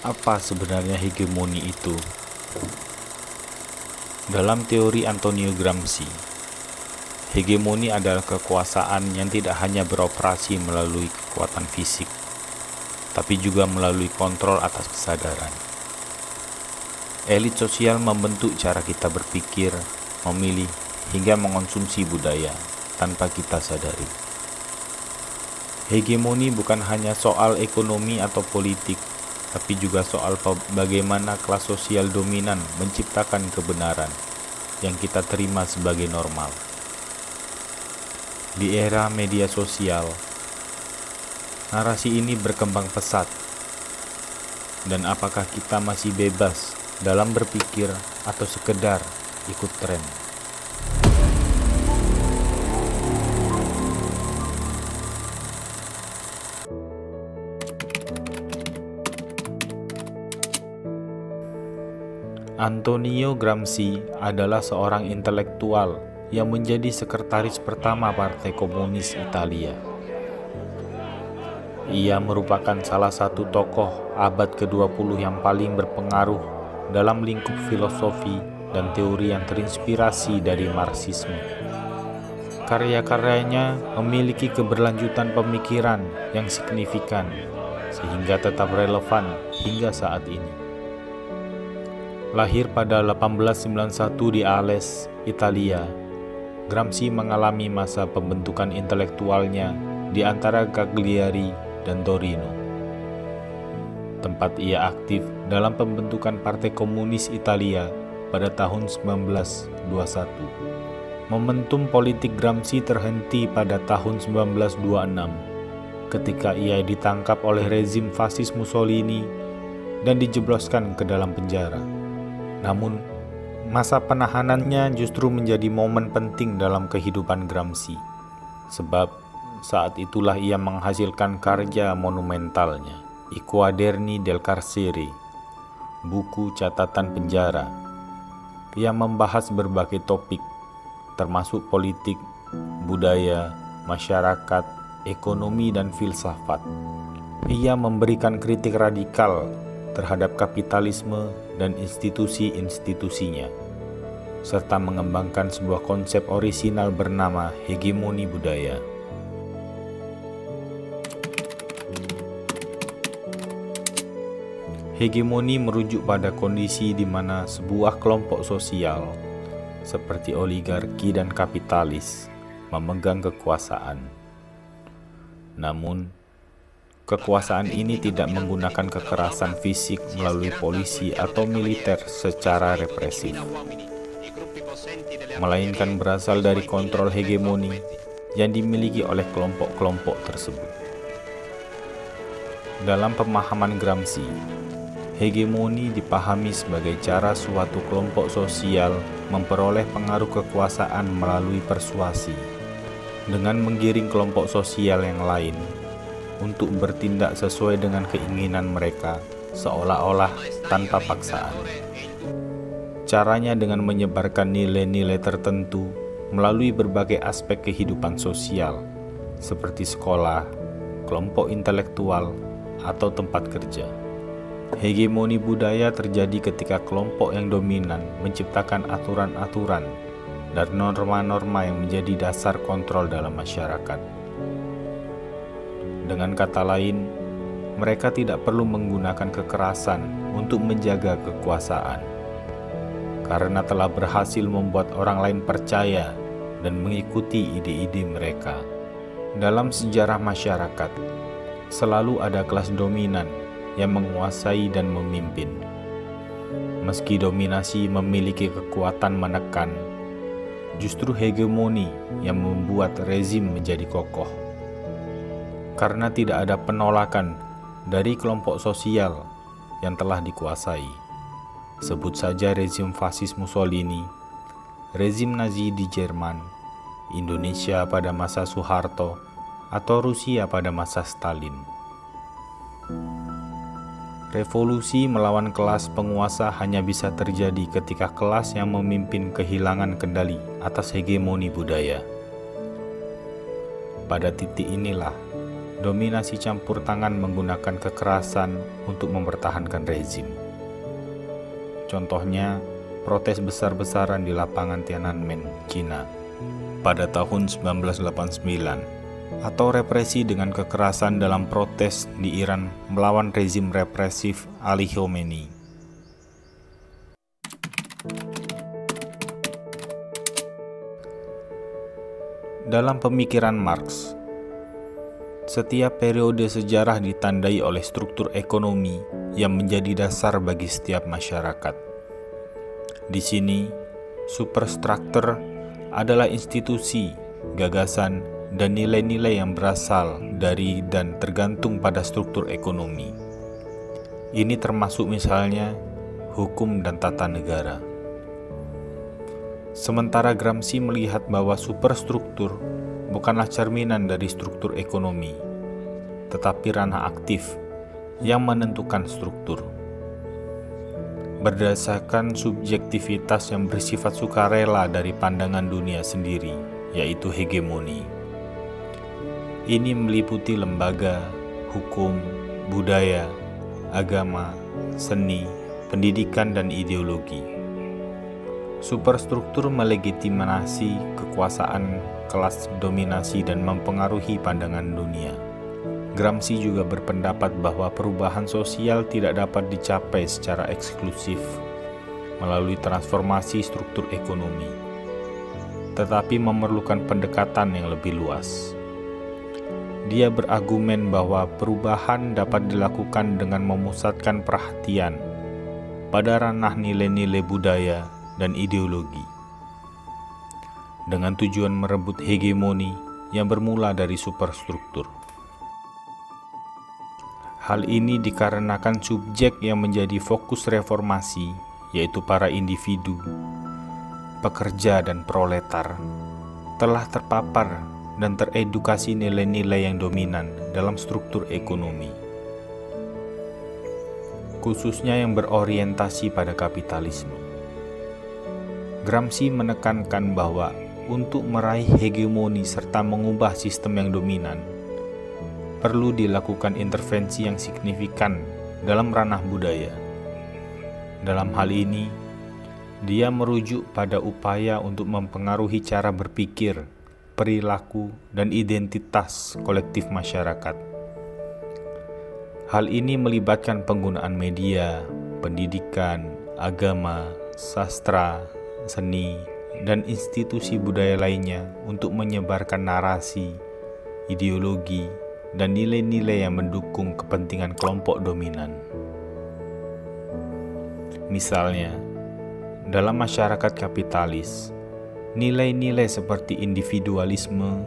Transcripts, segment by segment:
Apa sebenarnya hegemoni itu? Dalam teori Antonio Gramsci, hegemoni adalah kekuasaan yang tidak hanya beroperasi melalui kekuatan fisik, tapi juga melalui kontrol atas kesadaran. Elit sosial membentuk cara kita berpikir, memilih, hingga mengonsumsi budaya tanpa kita sadari. Hegemoni bukan hanya soal ekonomi atau politik, tapi juga soal bagaimana kelas sosial dominan menciptakan kebenaran yang kita terima sebagai normal. Di era media sosial, narasi ini berkembang pesat. Dan apakah kita masih bebas dalam berpikir atau sekedar ikut tren? Antonio Gramsci adalah seorang intelektual yang menjadi sekretaris pertama Partai Komunis Italia. Ia merupakan salah satu tokoh abad ke-20 yang paling berpengaruh dalam lingkup filosofi dan teori yang terinspirasi dari Marxisme. Karya-karyanya memiliki keberlanjutan pemikiran yang signifikan sehingga tetap relevan hingga saat ini. Lahir pada 1891 di Ales, Italia, Gramsci mengalami masa pembentukan intelektualnya di antara Cagliari dan Torino. Tempat ia aktif dalam pembentukan Partai Komunis Italia pada tahun 1921. Momentum politik Gramsci terhenti pada tahun 1926 ketika ia ditangkap oleh rezim fasis Mussolini dan dijebloskan ke dalam penjara. Namun, masa penahanannya justru menjadi momen penting dalam kehidupan Gramsci, sebab saat itulah ia menghasilkan karya monumentalnya, I Quaderni del Carcere, buku catatan penjara, yang membahas berbagai topik, termasuk politik, budaya, masyarakat, ekonomi, dan filsafat. Ia memberikan kritik radikal terhadap kapitalisme dan institusi-institusinya, serta mengembangkan sebuah konsep orisinal bernama hegemoni budaya. Hegemoni merujuk pada kondisi di mana sebuah kelompok sosial, seperti oligarki dan kapitalis, memegang kekuasaan. Namun, kekuasaan ini tidak menggunakan kekerasan fisik melalui polisi atau militer secara represif, melainkan berasal dari kontrol hegemoni yang dimiliki oleh kelompok-kelompok tersebut. Dalam pemahaman Gramsci, hegemoni dipahami sebagai cara suatu kelompok sosial memperoleh pengaruh kekuasaan melalui persuasi, dengan menggiring kelompok sosial yang lain untuk bertindak sesuai dengan keinginan mereka, seolah-olah tanpa paksaan. Caranya dengan menyebarkan nilai-nilai tertentu melalui berbagai aspek kehidupan sosial, seperti sekolah, kelompok intelektual, atau tempat kerja. Hegemoni budaya terjadi ketika kelompok yang dominan menciptakan aturan-aturan dan norma-norma yang menjadi dasar kontrol dalam masyarakat. Dengan kata lain, mereka tidak perlu menggunakan kekerasan untuk menjaga kekuasaan, karena telah berhasil membuat orang lain percaya dan mengikuti ide-ide mereka. Dalam sejarah masyarakat, selalu ada kelas dominan yang menguasai dan memimpin. Meski dominasi memiliki kekuatan menekan, justru hegemoni yang membuat rezim menjadi kokoh. Karena tidak ada penolakan dari kelompok sosial yang telah dikuasai. Sebut saja rezim fasis Mussolini, rezim Nazi di Jerman, Indonesia pada masa Soeharto, atau Rusia pada masa Stalin. Revolusi melawan kelas penguasa hanya bisa terjadi ketika kelas yang memimpin kehilangan kendali atas hegemoni budaya. Pada titik inilah dominasi campur tangan menggunakan kekerasan untuk mempertahankan rezim. Contohnya, protes besar-besaran di lapangan Tiananmen, Cina pada tahun 1989, atau represi dengan kekerasan dalam protes di Iran melawan rezim represif Ali Khamenei. Dalam pemikiran Marx, setiap periode sejarah ditandai oleh struktur ekonomi yang menjadi dasar bagi setiap masyarakat. Di sini, superstruktur adalah institusi, gagasan, dan nilai-nilai yang berasal dari dan tergantung pada struktur ekonomi. Ini termasuk misalnya hukum dan tata negara. Sementara Gramsci melihat bahwa superstruktur bukanlah cerminan dari struktur ekonomi, tetapi ranah aktif yang menentukan struktur. Berdasarkan subjektivitas yang bersifat sukarela dari pandangan dunia sendiri, yaitu hegemoni. Ini meliputi lembaga, hukum, budaya, agama, seni, pendidikan, dan ideologi. Superstruktur melegitimasi kekuasaan kelas dominasi dan mempengaruhi pandangan dunia. Gramsci juga berpendapat bahwa perubahan sosial tidak dapat dicapai secara eksklusif melalui transformasi struktur ekonomi, tetapi memerlukan pendekatan yang lebih luas. Dia berargumen bahwa perubahan dapat dilakukan dengan memusatkan perhatian pada ranah nilai-nilai budaya dan ideologi, dengan tujuan merebut hegemoni yang bermula dari superstruktur. Hal ini dikarenakan subjek yang menjadi fokus reformasi, yaitu para individu, pekerja dan proletar, telah terpapar dan teredukasi nilai-nilai yang dominan dalam struktur ekonomi, khususnya yang berorientasi pada kapitalisme. Gramsci menekankan bahwa untuk meraih hegemoni serta mengubah sistem yang dominan, perlu dilakukan intervensi yang signifikan dalam ranah budaya. Dalam hal ini, dia merujuk pada upaya untuk mempengaruhi cara berpikir, perilaku, dan identitas kolektif masyarakat. Hal ini melibatkan penggunaan media, pendidikan, agama, sastra, seni, dan institusi budaya lainnya untuk menyebarkan narasi, ideologi, dan nilai-nilai yang mendukung kepentingan kelompok dominan. Misalnya, dalam masyarakat kapitalis, nilai-nilai seperti individualisme,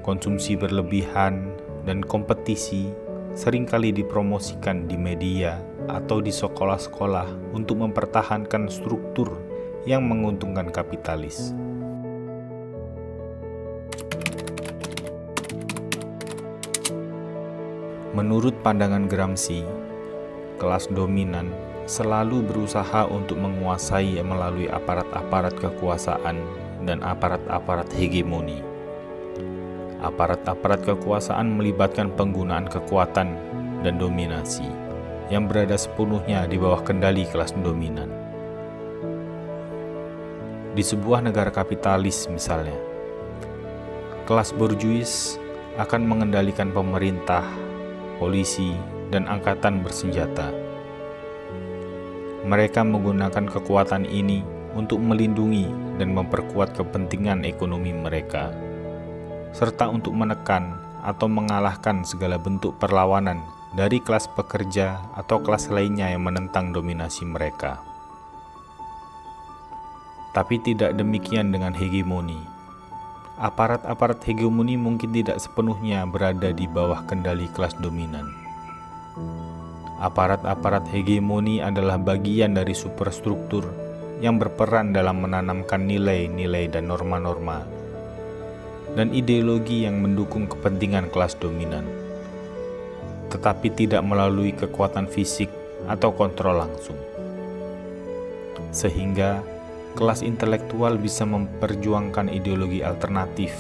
konsumsi berlebihan, dan kompetisi seringkali dipromosikan di media atau di sekolah-sekolah untuk mempertahankan struktur yang menguntungkan kapitalis. Menurut pandangan Gramsci, kelas dominan selalu berusaha untuk menguasai melalui aparat-aparat kekuasaan dan aparat-aparat hegemoni. Aparat-aparat kekuasaan melibatkan penggunaan kekuatan dan dominasi yang berada sepenuhnya di bawah kendali kelas dominan. Di sebuah negara kapitalis misalnya, kelas borjuis akan mengendalikan pemerintah, polisi, dan angkatan bersenjata. Mereka menggunakan kekuatan ini untuk melindungi dan memperkuat kepentingan ekonomi mereka, serta untuk menekan atau mengalahkan segala bentuk perlawanan dari kelas pekerja atau kelas lainnya yang menentang dominasi mereka. Tapi tidak demikian dengan hegemoni. Aparat-aparat hegemoni mungkin tidak sepenuhnya berada di bawah kendali kelas dominan. Aparat-aparat hegemoni adalah bagian dari superstruktur yang berperan dalam menanamkan nilai-nilai dan norma-norma dan ideologi yang mendukung kepentingan kelas dominan, tetapi tidak melalui kekuatan fisik atau kontrol langsung. Sehingga kelas intelektual bisa memperjuangkan ideologi alternatif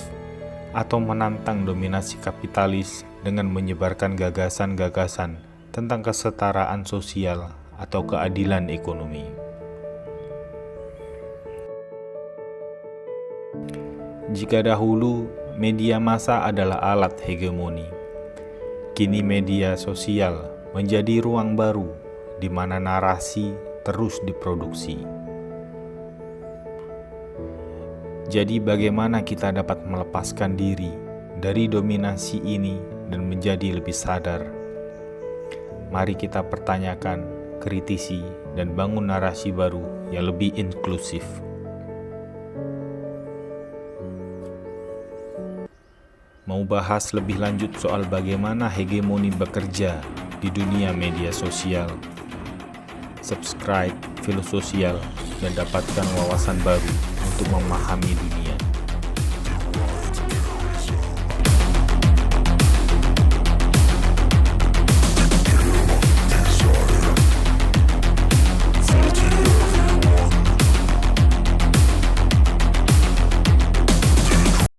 atau menantang dominasi kapitalis dengan menyebarkan gagasan-gagasan tentang kesetaraan sosial atau keadilan ekonomi. Jika dahulu media massa adalah alat hegemoni, kini media sosial menjadi ruang baru di mana narasi terus diproduksi. Jadi bagaimana kita dapat melepaskan diri dari dominasi ini dan menjadi lebih sadar? Mari kita pertanyakan, kritisi, dan bangun narasi baru yang lebih inklusif. Mau bahas lebih lanjut soal bagaimana hegemoni bekerja di dunia media sosial? Subscribe Filososial dan dapatkan wawasan baru untuk memahami dunia.